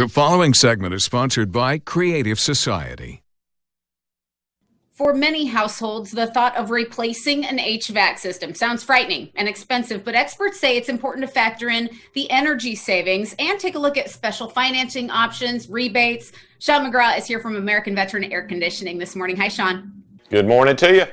The following segment is sponsored by Creative Society. For many households, the thought of replacing an HVAC system sounds frightening and expensive, but experts say it's important to factor in the energy savings and take a look at special financing options, rebates. Shawn McGraw is here from American Veteran Air Conditioning this morning. Hi, Shawn. Good morning to you.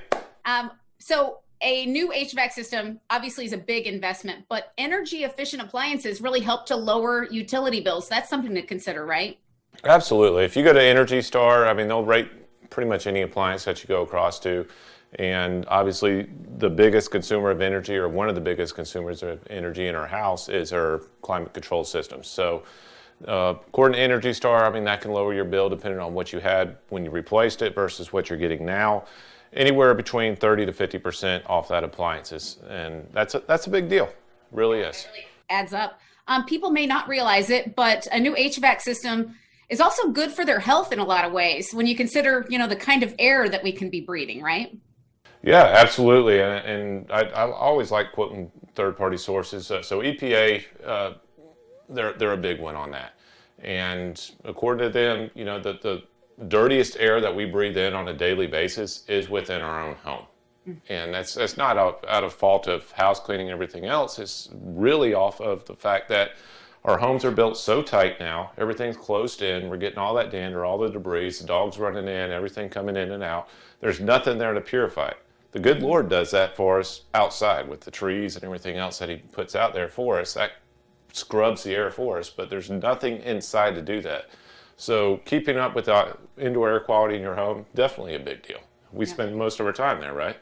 So a new HVAC system obviously is a big investment, but energy efficient appliances really help to lower utility bills. That's something to consider, right? Absolutely. If you go to Energy Star, they'll rate pretty much any appliance that you go across to. And obviously the biggest consumer of energy, or one of the biggest consumers of energy in our house, is our climate control systems. So according to Energy Star, that can lower your bill depending on what you had when you replaced it versus what you're getting now. Anywhere between 30 to 50% off that appliances. And that's a big deal. Really is. It really adds up. People may not realize it, but a new HVAC system is also good for their health in a lot of ways when you consider, the kind of air that we can be breathing, right? Yeah, absolutely. And I always like quoting third-party sources. So EPA, they're a big one on that. And according to them, the dirtiest air that we breathe in on a daily basis is within our own home. And that's not out of fault of house cleaning and everything else. It's really off of the fact that our homes are built so tight now. Everything's closed in. We're getting all that dander, all the debris, the dogs running in, everything coming in and out. There's nothing there to purify it. The good Lord does that for us outside with the trees and everything else that he puts out there for us. That scrubs the air for us, but there's nothing inside to do that. So keeping up with the indoor air quality in your home, definitely a big deal. We spend most of our time there, right?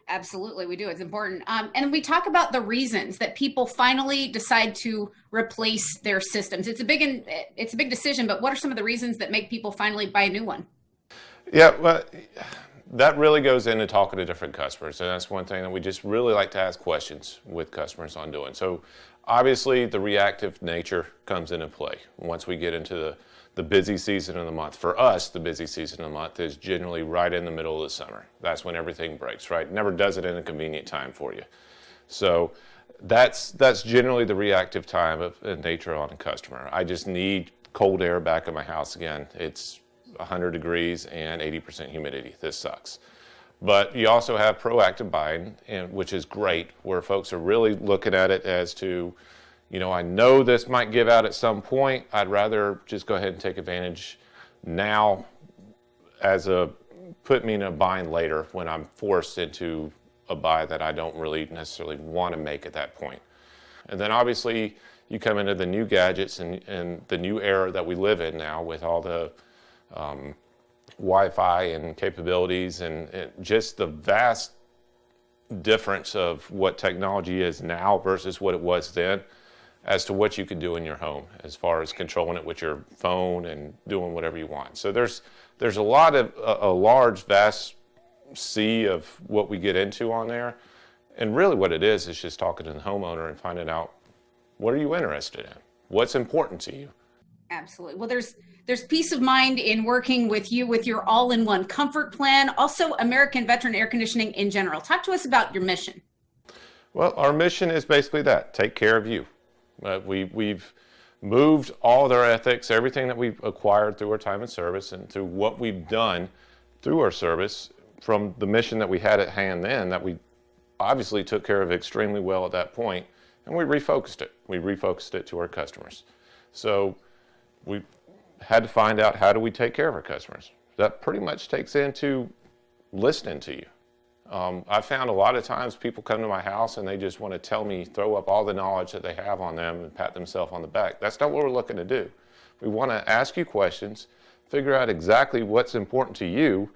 Absolutely, we do. It's important. And we talk about the reasons that people finally decide to replace their systems. It's a big decision, but what are some of the reasons that make people finally buy a new one? Yeah, well, that really goes into talking to different customers. And that's one thing that we just really like to ask questions with customers on doing. So obviously the reactive nature comes into play once we get into the busy season of the month. For us, the busy season of the month is generally right in the middle of the summer. That's when everything breaks, right? Never does it in a convenient time for you. So that's generally the reactive time of nature on a customer. I just need cold air back in my house again. It's 100 degrees and 80% humidity. This sucks. But you also have proactive buying, which is great, where folks are really looking at it as to, I know this might give out at some point. I'd rather just go ahead and take advantage now put me in a bind later when I'm forced into a buy that I don't really necessarily want to make at that point. And then obviously you come into the new gadgets and the new era that we live in now with all the Wi-Fi and capabilities and just the vast difference of what technology is now versus what it was then, as to what you can do in your home as far as controlling it with your phone and doing whatever you want. So there's a large, vast sea of what we get into on there. And really what it is just talking to the homeowner and finding out, what are you interested in? What's important to you? Absolutely. Well, there's peace of mind in working with you with your all-in-one comfort plan. Also, American Veteran Air Conditioning in general. Talk to us about your mission. Well, our mission is basically that: take care of you. We've moved all of our ethics, everything that we've acquired through our time in service and through what we've done through our service, from the mission that we had at hand then, that we obviously took care of extremely well at that point, and we refocused it. We refocused it to our customers. So we had to find out, how do we take care of our customers? That pretty much takes into listening to you. I found a lot of times people come to my house and they just want to tell me, throw up all the knowledge that they have on them and pat themselves on the back. That's not what we're looking to do. We want to ask you questions, figure out exactly what's important to you,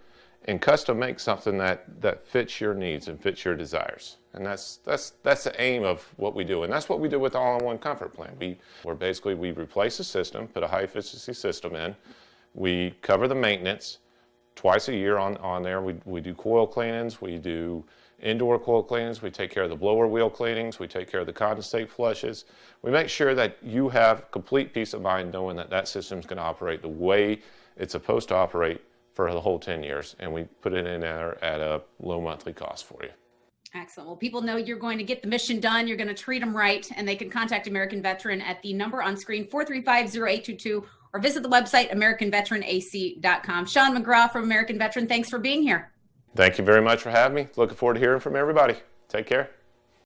and custom make something that fits your needs and fits your desires. And that's the aim of what we do. And that's what we do with all-in-one comfort plan. We replace the system, put a high efficiency system in. We cover the maintenance twice a year on there. We do coil cleanings, we do indoor coil cleanings, we take care of the blower wheel cleanings, we take care of the condensate flushes. We make sure that you have complete peace of mind knowing that system is going to operate the way it's supposed to operate for the whole 10 years, and we put it in there at a low monthly cost for you. Excellent. Well, people know you're going to get the mission done. You're going to treat them right, and they can contact American Veteran at the number on screen, 435-0822, or visit the website, AmericanVeteranAC.com. Shawn McGraw from American Veteran, thanks for being here. Thank you very much for having me. Looking forward to hearing from everybody. Take care.